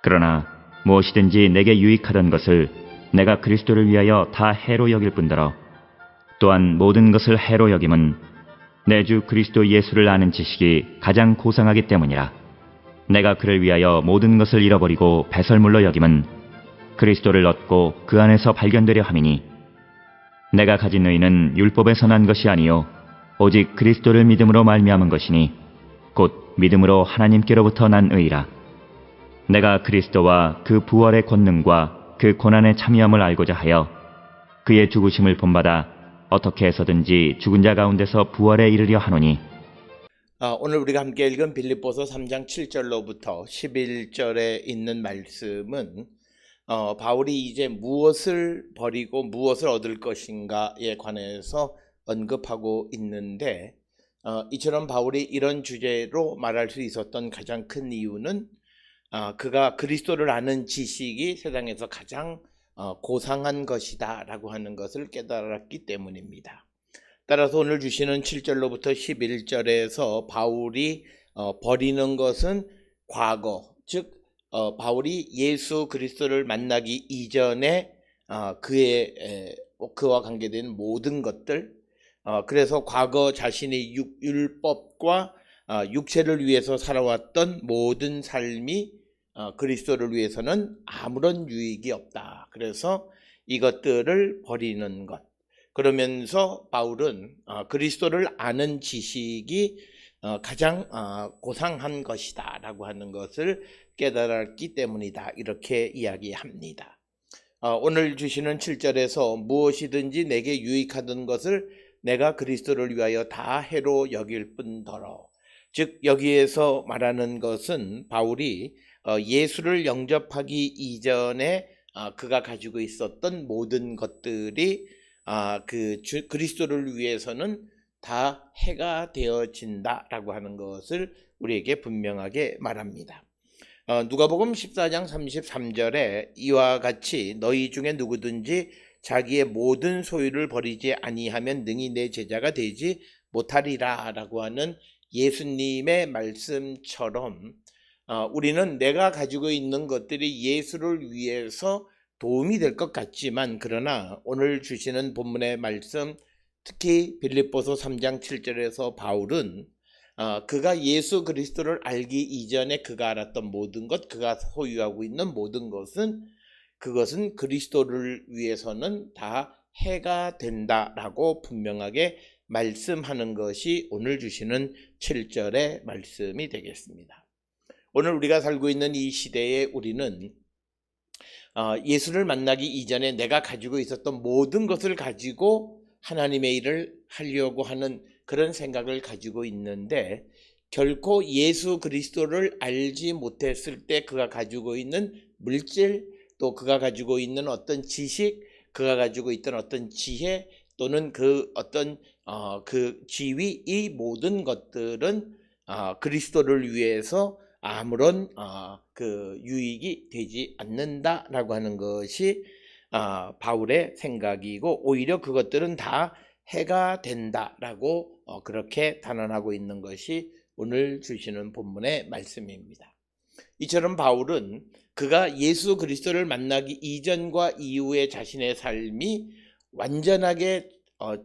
그러나 무엇이든지 내게 유익하던 것을 내가 그리스도를 위하여 다 해로 여길 뿐더러 또한 모든 것을 해로 여김은 내 주 그리스도 예수를 아는 지식이 가장 고상하기 때문이라. 내가 그를 위하여 모든 것을 잃어버리고 배설물로 여김은 그리스도를 얻고 그 안에서 발견되려 함이니, 내가 가진 의는 율법에서 난 것이 아니요 오직 그리스도를 믿음으로 말미암은 것이니 곧 믿음으로 하나님께로부터 난 의라. 내가 그리스도와 그 부활의 권능과 그 고난의 참여함을 알고자 하여 그의 죽으심을 본받아 어떻게 해서든지 죽은 자 가운데서 부활에 이르려 하노니. 오늘 우리가 함께 읽은 빌립보서 3장 7절로부터 11절에 있는 말씀은 바울이 이제 무엇을 버리고 무엇을 얻을 것인가에 관해서 언급하고 있는데, 이처럼 바울이 이런 주제로 말할 수 있었던 가장 큰 이유는 그가 그리스도를 아는 지식이 세상에서 가장 고상한 것이다 라고 하는 것을 깨달았기 때문입니다. 따라서 오늘 주시는 7절로부터 11절에서 바울이 버리는 것은 과거, 즉 바울이 예수 그리스도를 만나기 이전에 그와 관계된 모든 것들, 그래서 과거 자신의 율법과 육체를 위해서 살아왔던 모든 삶이 그리스도를 위해서는 아무런 유익이 없다. 그래서 이것들을 버리는 것. 그러면서 바울은 그리스도를 아는 지식이 가장 고상한 것이다 라고 하는 것을 깨달았기 때문이다, 이렇게 이야기합니다. 오늘 주시는 7절에서 무엇이든지 내게 유익하던 것을 내가 그리스도를 위하여 다 해로 여길 뿐더러, 즉 여기에서 말하는 것은 바울이 예수를 영접하기 이전에 그가 가지고 있었던 모든 것들이 그리스도를 위해서는 다 해가 되어진다라고 하는 것을 우리에게 분명하게 말합니다. 누가복음 14장 33절에 이와 같이 너희 중에 누구든지 자기의 모든 소유를 버리지 아니하면 능히 내 제자가 되지 못하리라 라고 하는 예수님의 말씀처럼 우리는 내가 가지고 있는 것들이 예수를 위해서 도움이 될 것 같지만, 그러나 오늘 주시는 본문의 말씀, 특히 빌립보서 3장 7절에서 바울은 그가 예수 그리스도를 알기 이전에 그가 알았던 모든 것, 그가 소유하고 있는 모든 것은 그것은 그리스도를 위해서는 다 해가 된다라고 분명하게 말씀하는 것이 오늘 주시는 7절의 말씀이 되겠습니다. 오늘 우리가 살고 있는 이 시대에 우리는 예수를 만나기 이전에 내가 가지고 있었던 모든 것을 가지고 하나님의 일을 하려고 하는 그런 생각을 가지고 있는데, 결코 예수 그리스도를 알지 못했을 때 그가 가지고 있는 물질, 또 그가 가지고 있는 어떤 지식, 그가 가지고 있던 어떤 지혜, 또는 그 어떤 그 지위, 이 모든 것들은 그리스도를 위해서 아무런 그 유익이 되지 않는다라고 하는 것이 바울의 생각이고, 오히려 그것들은 다 해가 된다라고 그렇게 단언하고 있는 것이 오늘 주시는 본문의 말씀입니다. 이처럼 바울은 그가 예수 그리스도를 만나기 이전과 이후의 자신의 삶이 완전하게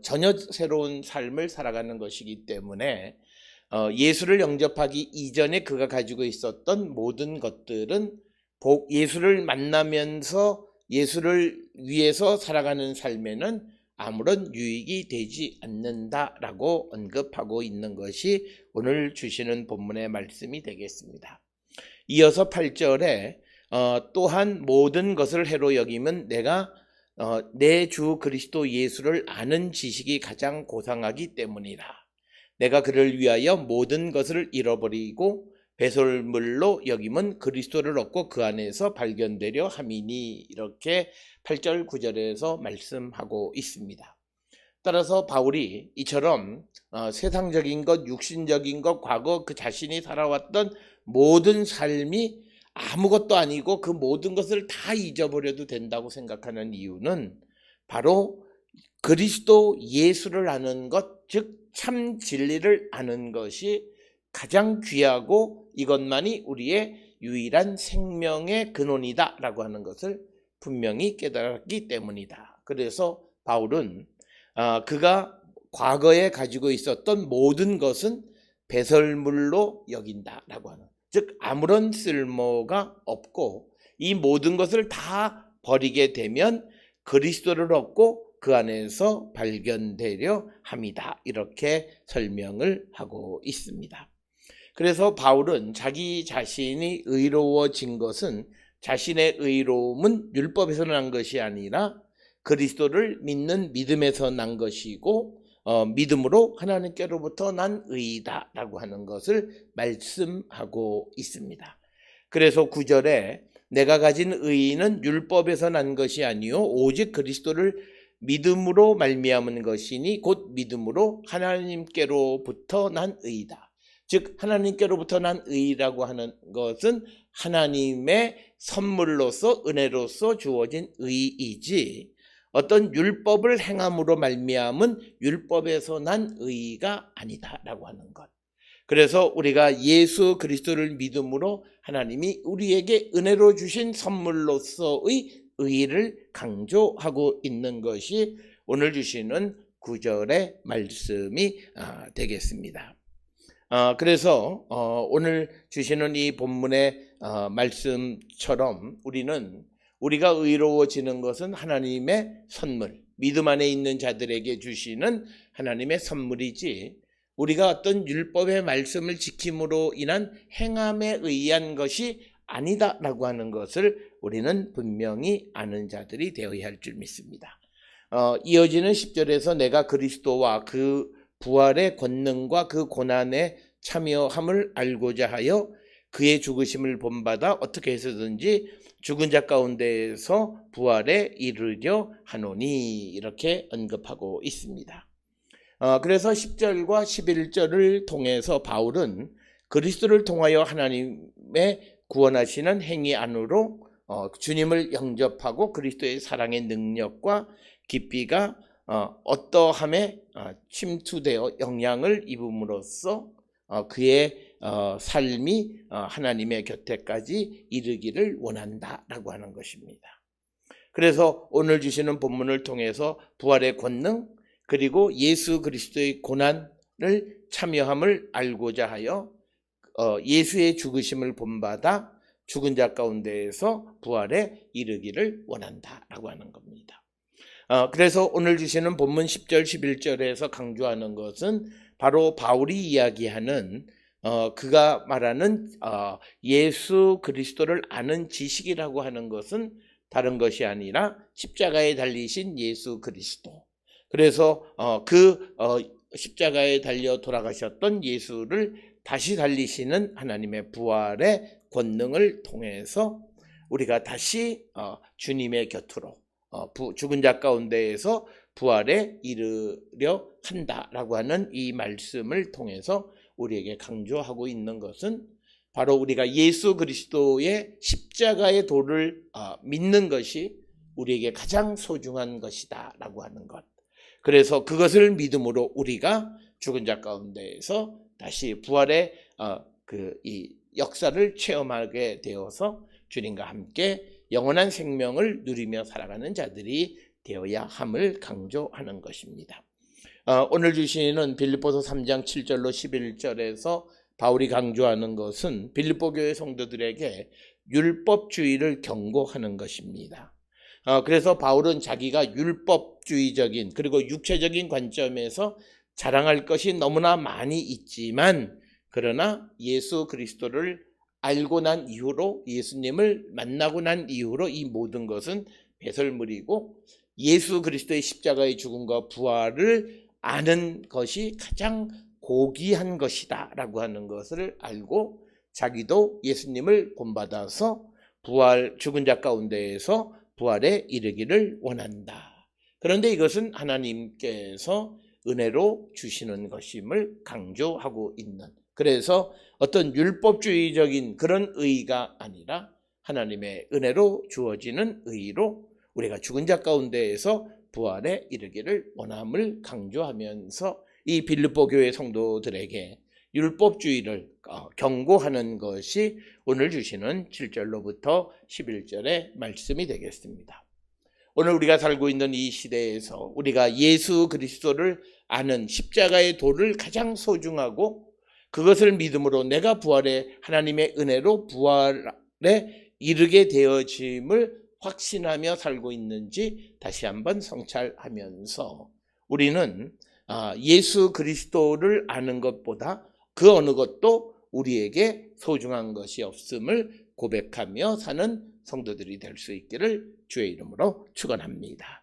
전혀 새로운 삶을 살아가는 것이기 때문에 예수를 영접하기 이전에 그가 가지고 있었던 모든 것들은 예수를 만나면서 예수를 위해서 살아가는 삶에는 아무런 유익이 되지 않는다라고 언급하고 있는 것이 오늘 주시는 본문의 말씀이 되겠습니다. 이어서 8절에 또한 모든 것을 해로 여김은 내가 내 주 그리스도 예수를 아는 지식이 가장 고상하기 때문이라. 내가 그를 위하여 모든 것을 잃어버리고 배설물로 여김은 그리스도를 얻고 그 안에서 발견되려 함이니, 이렇게 8절 9절에서 말씀하고 있습니다. 따라서 바울이 이처럼 세상적인 것, 육신적인 것, 과거 그 자신이 살아왔던 모든 삶이 아무것도 아니고 그 모든 것을 다 잊어버려도 된다고 생각하는 이유는 바로 그리스도 예수를 아는 것, 즉 참 진리를 아는 것이 가장 귀하고 이것만이 우리의 유일한 생명의 근원이다 라고 하는 것을 분명히 깨달았기 때문이다. 그래서 바울은 그가 과거에 가지고 있었던 모든 것은 배설물로 여긴다라고 하는, 즉 아무런 쓸모가 없고 이 모든 것을 다 버리게 되면 그리스도를 얻고 그 안에서 발견되려 함이다. 이렇게 설명을 하고 있습니다. 그래서 바울은 자기 자신이 의로워진 것은, 자신의 의로움은 율법에서 난 것이 아니라 그리스도를 믿는 믿음에서 난 것이고 믿음으로 하나님께로부터 난 의이다 라고 하는 것을 말씀하고 있습니다. 그래서 9절에 내가 가진 의는 율법에서 난 것이 아니요 오직 그리스도를 믿음으로 말미암은 것이니 곧 믿음으로 하나님께로부터 난 의이다. 즉 하나님께로부터 난 의라고 하는 것은 하나님의 선물로서 은혜로서 주어진 의이지 어떤 율법을 행함으로 말미암은 율법에서 난 의가 아니다라고 하는 것. 그래서 우리가 예수 그리스도를 믿음으로 하나님이 우리에게 은혜로 주신 선물로서의 의를 강조하고 있는 것이 오늘 주시는 9절의 말씀이 되겠습니다. 그래서 오늘 주시는 이 본문의 말씀처럼 우리가 의로워지는 것은 하나님의 선물, 믿음 안에 있는 자들에게 주시는 하나님의 선물이지 우리가 어떤 율법의 말씀을 지킴으로 인한 행함에 의한 것이 아니다라고 하는 것을 우리는 분명히 아는 자들이 되어야 할 줄 믿습니다. 이어지는 10절에서 내가 그리스도와 그 부활의 권능과 그 고난에 참여함을 알고자 하여 그의 죽으심을 본받아 어떻게 해서든지 죽은 자 가운데에서 부활에 이르려 하노니 이렇게 언급하고 있습니다. 그래서 10절과 11절을 통해서 바울은 그리스도를 통하여 하나님의 구원하시는 행위 안으로 주님을 영접하고 그리스도의 사랑의 능력과 깊이가 어떠함에 침투되어 영향을 입음으로써 그의 삶이 하나님의 곁에까지 이르기를 원한다라고 하는 것입니다. 그래서 오늘 주시는 본문을 통해서 부활의 권능 그리고 예수 그리스도의 고난을 참여함을 알고자 하여 예수의 죽으심을 본받아 죽은 자 가운데에서 부활에 이르기를 원한다라고 하는 겁니다. 그래서 오늘 주시는 본문 10절 11절에서 강조하는 것은 바로 바울이 이야기하는 그가 말하는 예수 그리스도를 아는 지식이라고 하는 것은 다른 것이 아니라 십자가에 달리신 예수 그리스도. 그래서 십자가에 달려 돌아가셨던 예수를 다시 달리시는 하나님의 부활의 권능을 통해서 우리가 다시 주님의 곁으로 죽은 자 가운데에서 부활에 이르려 한다라고 하는 이 말씀을 통해서 우리에게 강조하고 있는 것은 바로 우리가 예수 그리스도의 십자가의 도를 믿는 것이 우리에게 가장 소중한 것이다 라고 하는 것. 그래서 그것을 믿음으로 우리가 죽은 자 가운데에서 다시 부활의 이 역사를 체험하게 되어서 주님과 함께 영원한 생명을 누리며 살아가는 자들이 되어야 함을 강조하는 것입니다. 오늘 주시는 빌립보서 3장 7절로 11절에서 바울이 강조하는 것은 빌립보 교회 성도들에게 율법주의를 경고하는 것입니다. 그래서 바울은 자기가 율법주의적인 그리고 육체적인 관점에서 자랑할 것이 너무나 많이 있지만 그러나 예수 그리스도를 알고 난 이후로 예수님을 만나고 난 이후로 이 모든 것은 배설물이고 예수 그리스도의 십자가의 죽음과 부활을 아는 것이 가장 고귀한 것이다 라고 하는 것을 알고 자기도 예수님을 본받아서 죽은 자 가운데에서 부활에 이르기를 원한다. 그런데 이것은 하나님께서 은혜로 주시는 것임을 강조하고 있는, 그래서 어떤 율법주의적인 그런 의가 아니라 하나님의 은혜로 주어지는 의로 우리가 죽은 자 가운데에서 부활에 이르기를 원함을 강조하면서 이 빌립보 교회 성도들에게 율법주의를 경고하는 것이 오늘 주시는 7절로부터 11절의 말씀이 되겠습니다. 오늘 우리가 살고 있는 이 시대에서 우리가 예수 그리스도를 아는 십자가의 도를 가장 소중하고 그것을 믿음으로 내가 부활의 하나님의 은혜로 부활에 이르게 되어짐을 확신하며 살고 있는지 다시 한번 성찰하면서 우리는 예수 그리스도를 아는 것보다 그 어느 것도 우리에게 소중한 것이 없음을 고백하며 사는 성도들이 될 수 있기를 주의 이름으로 축원합니다.